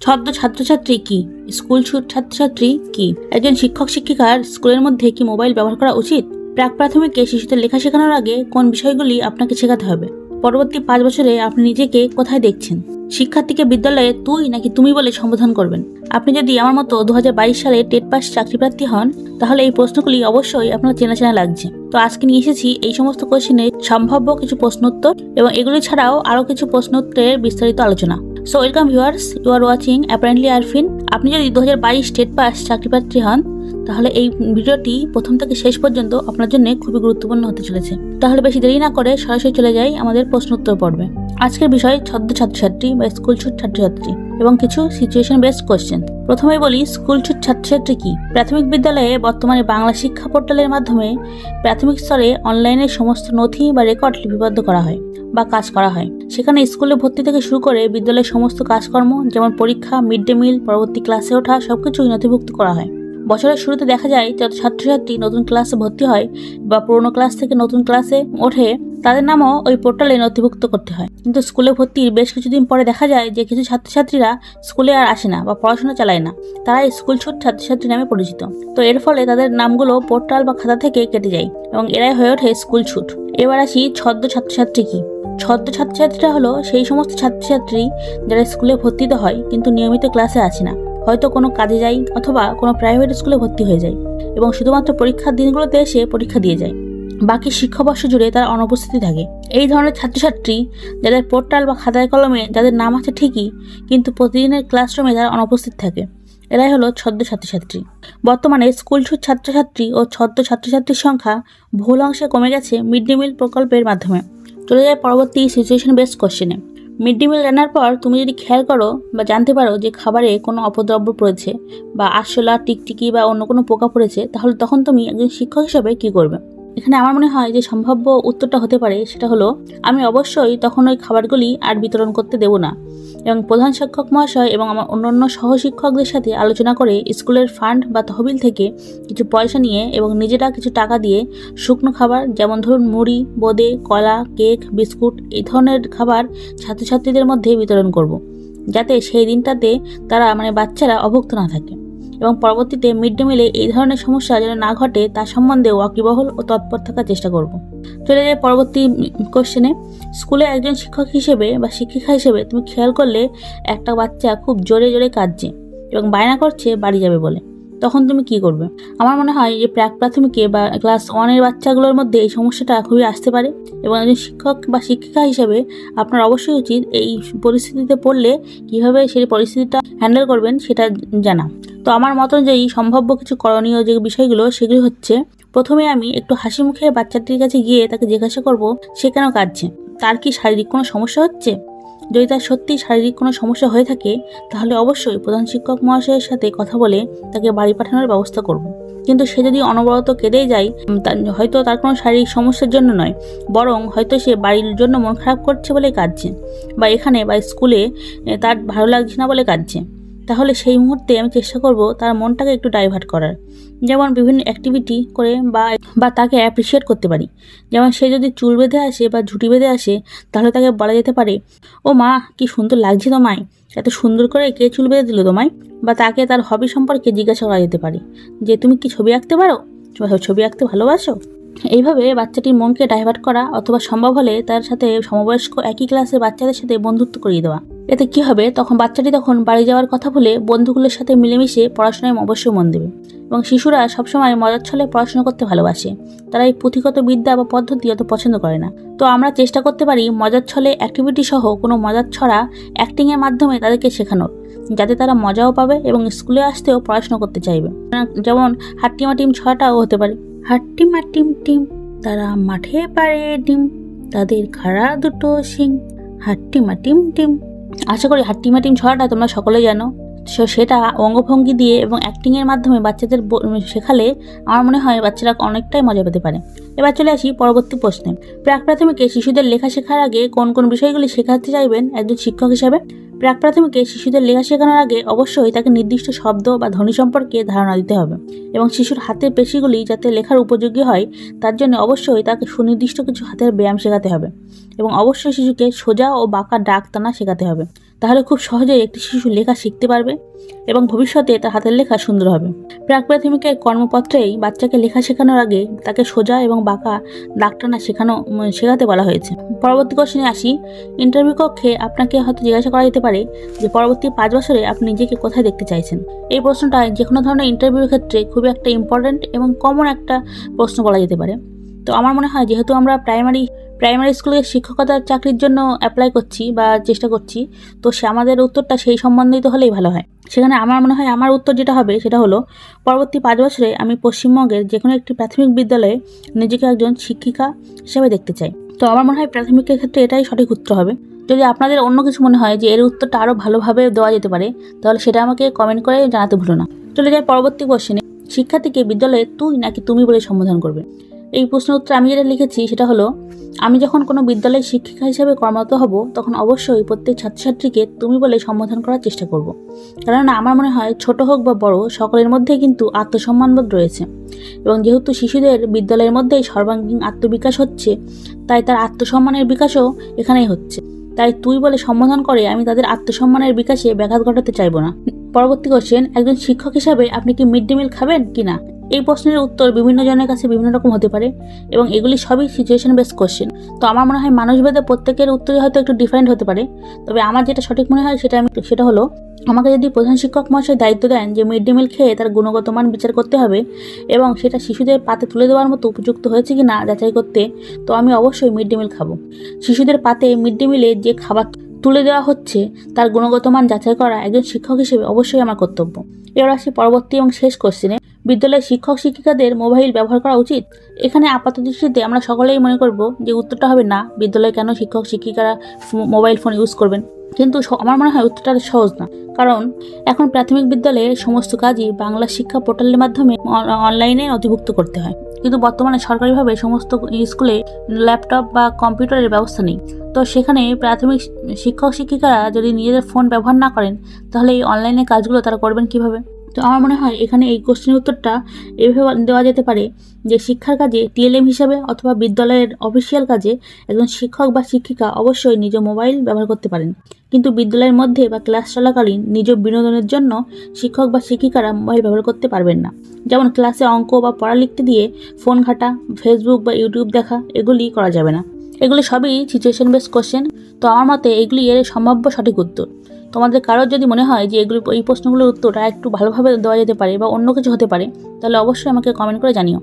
ছদ্ম ছাত্রছাত্রী কি? স্কুল ছুট ছাত্রছাত্রী কি? একজন শিক্ষক শিক্ষিকার স্কুলের মধ্যে কি মোবাইল ব্যবহার করা উচিত? প্রাক প্রাথমিকে শিশুদের লেখা শেখানোর আগে কোন বিষয়গুলি আপনাকে শেখাতে হবে? পরবর্তী 5 বছরে আপনি নিজেকে কোথায় দেখছেন? শিক্ষার্থীকে বিদ্যালয়ে তুই নাকি তুমি বলে সম্বোধন করবেন? আপনি যদি আমার মতো 2022 সালে টেট পাস চাকরিপ্রার্থী হন, তাহলে এই প্রশ্নগুলি অবশ্যই আপনার চেনা চেনা লাগছে। তো আজকে নিয়ে এসেছি এই সমস্ত কোশ্চেনের সম্ভাব্য কিছু প্রশ্নোত্তর এবং এগুলি ছাড়াও আরো কিছু প্রশ্নোত্তরের বিস্তারিত আলোচনা। So welcome viewers, you are watching apparently Arfin. আপনি যদি 2022 টেট পাস চাকরিপ্রার্থী হন, তাহলে এই ভিডিওটি প্রথম থেকে শেষ পর্যন্ত আপনার জন্য খুবই গুরুত্বপূর্ণ হতে চলেছে। তাহলে বেশি দেরি না করে সরাসরি চলে যাই আমাদের প্রশ্নোত্তর পর্বে। আজকের বিষয় ছদ্ম ছাত্রছাত্রী বা স্কুল ছুট ছাত্রছাত্রী এবং কিছু সিচুয়েশন বেসড কোশ্চেন। প্রথমেই বলি, স্কুল ছুট ছাত্রছাত্রী কি? প্রাথমিক বিদ্যালয়ে বর্তমানে বাংলা শিক্ষা পোর্টালের মাধ্যমে প্রাথমিক স্তরে অনলাইনে সমস্ত নথি বা রেকর্ড লিপিবদ্ধ করা হয় বা কাজ করা হয়। সেখানে স্কুলে ভর্তি থেকে শুরু করে বিদ্যালয়ের সমস্ত কাজকর্ম, যেমন পরীক্ষা, মিড ডে মিল, পরবর্তী ক্লাসে ওঠা, সবকিছুই নথিভুক্ত করা হয়। বছরের শুরুতে দেখা যায় যত ছাত্রছাত্রী নতুন ক্লাসে ভর্তি হয় বা পুরোনো ক্লাস থেকে নতুন ক্লাসে ওঠে, তাদের নামও ওই পোর্টালে নথিভুক্ত করতে হয়। কিন্তু স্কুলে ভর্তির বেশ কিছুদিন পরে দেখা যায় যে কিছু ছাত্রছাত্রীরা স্কুলে আর আসে না বা পড়াশোনা চালায় না, তারা স্কুল ছুট ছাত্রছাত্রী নামে পরিচিত। তো এর ফলে তাদের নামগুলো পোর্টাল বা খাতা থেকে কেটে যায় এবং এরাই হয়ে ওঠে স্কুল ছুট। এবার আসি, ছদ্ম ছাত্রছাত্রী কি? ছদ্ম ছাত্রছাত্রীরা হলো সেই সমস্ত ছাত্রছাত্রী যারা স্কুলে ভর্তিতে হয় কিন্তু নিয়মিত ক্লাসে আসে না, হয়তো কোনো কাজে যায় অথবা কোনো প্রাইভেট স্কুলে ভর্তি হয়ে যায় এবং শুধুমাত্র পরীক্ষার দিনগুলোতে এসে পরীক্ষা দিয়ে যায়। বাকি শিক্ষাবর্ষ জুড়ে তার অনুপস্থিতি থাকে। এই ধরনের ছাত্রছাত্রী যাদের পোর্টাল বা খাতায় কলমে যাদের নাম আছে ঠিকই, কিন্তু প্রতিদিনের ক্লাসরুমে তারা অনুপস্থিত থাকে, এরাই হলো ছদ্ম ছাত্রছাত্রী। বর্তমানে স্কুল ছুট ছাত্রছাত্রী ও ছদ্ম ছাত্রছাত্রীর সংখ্যা বহুল অংশে কমে গেছে মিড ডে মিল প্রকল্পের মাধ্যমে। চলে যায় পরবর্তী সিচুয়েশন বেসড কোশ্চেনে। মিড ডে মিল রান্নার পর তুমি যদি খেয়াল করো বা জানতে পারো যে খাবারে কোনো অপদ্রব্য পড়েছে বা আরশোলা, টিকটিকি বা অন্য কোনো পোকা পড়েছে, তাহলে তখন তুমি একজন শিক্ষক হিসেবে কি করবে? এখানে আমার মনে হয় যে সম্ভাব্য উত্তরটা হতে পারে সেটা হলো, আমি অবশ্যই তখন ওই খাবারগুলি আর বিতরণ করতে দেব না এবং প্রধান শিক্ষক মহাশয় এবং আমার অন্যান্য সহশিক্ষকদের সাথে আলোচনা করে স্কুলের ফান্ড বা তহবিল থেকে কিছু পয়সা নিয়ে এবং নিজেরা কিছু টাকা দিয়ে শুকনো খাবার, যেমন ধরুন মুড়ি, বোঁদে, কলা, কেক, বিস্কুট, এই ধরনের খাবার ছাত্রছাত্রীদের মধ্যে বিতরণ করব, যাতে সেই দিনটাতে তারা বাচ্চারা অভুক্ত না থাকে এবং পরবর্তীতে মিড ডে মিলে এই ধরনের সমস্যা যেন না ঘটে তার সম্বন্ধে ওয়াকিবহল ও তৎপর থাকার চেষ্টা করব। চলে যায় পরবর্তী কোশ্চেনে। স্কুলে একজন শিক্ষক হিসেবে বা শিক্ষিকা হিসেবে তুমি খেয়াল করলে একটা বাচ্চা খুব জোরে জোরে কাঁদছে এবং বায়না করছে বাড়ি যাবে বলে, তখন তুমি কি করবে? আমার মনে হয় যে প্রাক প্রাথমিকে বা ক্লাস 1-এর বাচ্চাগুলোর মধ্যে এই সমস্যাটা খুবই আসতে পারে এবং একজন শিক্ষক বা শিক্ষিকা হিসেবে আপনার অবশ্যই উচিত এই পরিস্থিতিতে পড়লে কিভাবে সেই পরিস্থিতিটা হ্যান্ডেল করবেন সেটা জানা। তো আমার মত অনুযায়ী সম্ভাব্য কিছু করণীয় যে বিষয়গুলো, সেগুলি হচ্ছে, প্রথমে আমি একটু হাসি মুখে বাচ্চাটির কাছে গিয়ে তাকে জিজ্ঞাসা করব সে কেন কাঁদছে, তার কি শারীরিক কোনো সমস্যা হচ্ছে? যদি তার সত্যি শারীরিক কোনো সমস্যা হয়ে থাকে, তাহলে অবশ্যই প্রধান শিক্ষক মহাশয়ের সাথে কথা বলে তাকে বাড়ি পাঠানোর ব্যবস্থা করব। কিন্তু সে যদি অনবরত কেঁদেই যায়, হয়তো তার কোনো শারীরিক সমস্যার জন্য নয়, বরং হয়তো সে বাড়ির জন্য মন খারাপ করছে বলে কাঁদছে বা এখানে বা স্কুলে তার ভালো লাগছে না বলে কাঁদছে, তাহলে সেই মুহূর্তে আমি চেষ্টা করব তার মনটাকে একটু ডাইভার্ট করার, যেমন বিভিন্ন অ্যাক্টিভিটি করে বা তাকে অ্যাপ্রিসিয়েট করতে পারি। যেমন সে যদি চুল বেঁধে আসে বা ঝুঁটি বেঁধে আসে, তাহলে তাকে বলা যেতে পারে, ও মা, কি সুন্দর লাগছে তোমায়, এত সুন্দর করে কে চুল বেঁধে দিল তোমায়? বা তাকে তার হবি সম্পর্কে জিজ্ঞাসা করা যেতে পারে যে তুমি কি ছবি আঁকতে পারো, ছবি আঁকতে ভালোবাসো? এইভাবে বাচ্চাটির মনকে ডাইভার্ট করা, অথবা সম্ভব হলে তার সাথে সমবয়স্ক একই ক্লাসের বাচ্চাদের সাথে বন্ধুত্ব করিয়ে দেওয়া। এতে কি হবে, তখন বাচ্চাটি বাড়ি যাওয়ার কথা বলে বন্ধুগুলোর সাথে মিলেমিশে পড়াশোনায় অবশ্যই মন দেবে। এবং শিশুরা সবসময় মজার ছলে পড়াশোনা করতে ভালোবাসে, তারা এই পুঁথিগত বিদ্যা বা পদ্ধতি অত পছন্দ করে না। তো আমরা চেষ্টা করতে পারি মজার ছলে অ্যাক্টিভিটি সহ কোনো মজার ছড়া অ্যাক্টিংয়ের মাধ্যমে তাদেরকে শেখানোর, যাতে তারা মজাও পাবে এবং স্কুলে আসতেও পড়াশোনা করতে চাইবে। যেমন হাট্টিমা টিম ছড়াটাও হতে পারে, হাট্টিমা টিম টিম, তারা মাঠে পাড়ে ডিম, তাদের খাড়া দুটো শিং, হাট্টিমা টিম টিম। আশা করি হাট্টিমা টিম ছড়াটা তোমরা সকলে জানো। সেটা অঙ্গভঙ্গি দিয়ে এবং অ্যাক্টিংয়ের মাধ্যমে বাচ্চাদের শেখালে আমার মনে হয় বাচ্চারা অনেকটাই মজা পেতে পারে। এবার চলে আসি পরবর্তী প্রশ্নে। প্রাক প্রাথমিকে শিশুদের লেখা শেখার আগে কোন কোন বিষয়গুলি শেখাতে চাইবেন একজন শিক্ষক হিসেবে? প্রাক প্রাথমিকে শিশুদের লেখা শেখানোর আগে অবশ্যই তাকে নির্দিষ্ট শব্দ বা ধ্বনি সম্পর্কে ধারণা দিতে হবে এবং শিশুর হাতের পেশিগুলি যাতে লেখার উপযোগী হয় তার জন্য অবশ্যই তাকে সুনির্দিষ্ট কিছু হাতের ব্যায়াম শেখাতে হবে এবং অবশ্যই শিশুকে সোজা ও বাঁকা ডাক টানা শেখাতে হবে। তাহলে খুব সহজেই একটি শিশু লেখা শিখতে পারবে এবং ভবিষ্যতে তার হাতের লেখা সুন্দর হবে। প্রাক প্রাথমিকের কর্মপত্রেই বাচ্চাকে লেখা শেখানোর আগে তাকে সোজা এবং বাঁকা দাগ টানা শেখাতে বলা হয়েছে। পরবর্তী কোশ্চেনে আসি। ইন্টারভিউ কক্ষে আপনাকে হয়তো জিজ্ঞাসা করা যেতে পারে যে পরবর্তী 5 বছরে আপনি নিজেকে কোথায় দেখতে চাইছেন। এই প্রশ্নটা যে কোনো ধরনের ইন্টারভিউর ক্ষেত্রে খুবই একটা ইম্পর্টেন্ট এবং কমন একটা প্রশ্ন বলা যেতে পারে। তো আমার মনে হয় যেহেতু আমরা প্রাইমারি স্কুলে শিক্ষকতার চাকরির জন্য অ্যাপ্লাই করছি বা চেষ্টা করছি, তো আমাদের উত্তরটা সেই সম্বন্ধিত হলেই ভালো হয়। সেখানে আমার মনে হয় আমার উত্তর যেটা হবে সেটা হলো পরবর্তী 5 বছরে আমি পশ্চিমবঙ্গের যে কোনো একটি প্রাথমিক বিদ্যালয়ে নিজেকে একজন শিক্ষিকা হিসেবে দেখতে চাই। তো আমার মনে হয় প্রাথমিকের ক্ষেত্রে এটাই সঠিক উত্তর হবে। যদি আপনাদের অন্য কিছু মনে হয় যে এর উত্তরটা আরও ভালোভাবে দেওয়া যেতে পারে, তাহলে সেটা আমাকে কমেন্ট করে জানাতে ভুলো না। চলে যাই পরবর্তী কোশ্চেনে। শিক্ষার্থীকে বিদ্যালয়ে তুই নাকি তুমি বলে সম্বোধন করবে। এই প্রশ্নের উত্তর আমি যেটা লিখেছি সেটা হলো, আমি যখন কোনো বিদ্যালয়ের শিক্ষিকা হিসেবে কর্মরত হব তখন অবশ্যই প্রত্যেক ছাত্রছাত্রীকে তুমি বলে সম্বোধন করার চেষ্টা করব। কেননা আমার মনে হয় ছোট হোক বা বড় সকলের মধ্যেই কিন্তু আত্মসম্মানবোধ রয়েছে, এবং যেহেতু শিশুদের বিদ্যালয়ের মধ্যেই সর্বাঙ্গীন আত্মবিকাশ হচ্ছে, তাই তার আত্মসম্মানের বিকাশও এখানেই হচ্ছে। তাই তুই বলে সম্বোধন করে আমি তাদের আত্মসম্মানের বিকাশে ব্যাঘাত ঘটাতে চাইব না। পরবর্তী কোশ্চেন। একজন শিক্ষক হিসাবে আপনি কি মিড ডে মিল খাবেন কিনা। এই প্রশ্নের উত্তর বিভিন্ন জনের কাছে বিভিন্ন রকম হতে পারে এবং এগুলি সবই সিচুয়েশন বেসড কোশ্চেন। তো আমার মনে হয় মানুষভেদে প্রত্যেকের উত্তরই হয়তো একটু ডিফারেন্ট হতে পারে। তবে আমার যেটা সঠিক মনে হয় সেটা হলো, আমাকে যদি প্রধান শিক্ষক মহাশয় দায়িত্ব দেন যে মিড ডে মিল খেয়ে তার গুণগত মান বিচার করতে হবে এবং সেটা শিশুদের পাতে তুলে দেওয়ার মতো উপযুক্ত হয়েছে কিনা যাচাই করতে, তো আমি অবশ্যই মিড ডে মিল খাবো। শিশুদের পাতে মিড ডে মিলে যে খাবার তুলে দেওয়া হচ্ছে তার গুণগত মান যাচাই করা একজন শিক্ষক হিসেবে অবশ্যই আমার কর্তব্য। এবার আসি পরবর্তী এবং শেষ কোশ্চেনে। বিদ্যালয়ের শিক্ষক শিক্ষিকাদের মোবাইল ব্যবহার করা উচিত। এখানে আপাত দৃষ্টিতে আমরা সকলেই মনে করব যে উত্তরটা হবে না, বিদ্যালয়ে কেন শিক্ষক শিক্ষিকারা মোবাইল ফোন ইউজ করবেন। কিন্তু আমার মনে হয় উত্তরটা সহজ না, কারণ এখন প্রাথমিক বিদ্যালয়ে সমস্ত কাজই বাংলা শিক্ষা পোর্টালের মাধ্যমে অনলাইনে নথিভুক্ত করতে হয়। কিন্তু বর্তমানে সরকারিভাবে সমস্ত স্কুলে ল্যাপটপ বা কম্পিউটারের ব্যবস্থা নেই। তো সেখানে প্রাথমিক শিক্ষক শিক্ষিকারা যদি নিজেদের ফোন ব্যবহার না করেন, তাহলে এই অনলাইনে কাজগুলো তারা করবেন কিভাবে। তো আমার মনে হয় এখানে এই কোশ্চেনের উত্তরটা এভাবে দেওয়া যেতে পারে যে শিক্ষার কাজে টিএলএম হিসাবে অথবা বিদ্যালয়ের অফিসিয়াল কাজে একজন শিক্ষক বা শিক্ষিকা অবশ্যই নিজ মোবাইল ব্যবহার করতে পারেন, কিন্তু বিদ্যালয়ের মধ্যে বা ক্লাস চলাকালীন নিজ বিনোদনের জন্য শিক্ষক বা শিক্ষিকারা মোবাইল ব্যবহার করতে পারবেন না। যেমন ক্লাসে অঙ্ক বা পড়া লিখতে দিয়ে ফোন ঘাঁটা, ফেসবুক বা ইউটিউব দেখা এগুলি করা যাবে না। এগুলি সবই সিচুয়েশন বেসড কোশ্চেন। তো আমার মতে এগুলি এর সম্ভাব্য সঠিক উত্তর। তোমাদের কারোর যদি মনে হয় যে এই প্রশ্নগুলোর উত্তরটা একটু ভালোভাবে দেওয়া যেতে পারে বা অন্য কিছু হতে পারে, তাহলে অবশ্যই আমাকে কমেন্ট করে জানিও।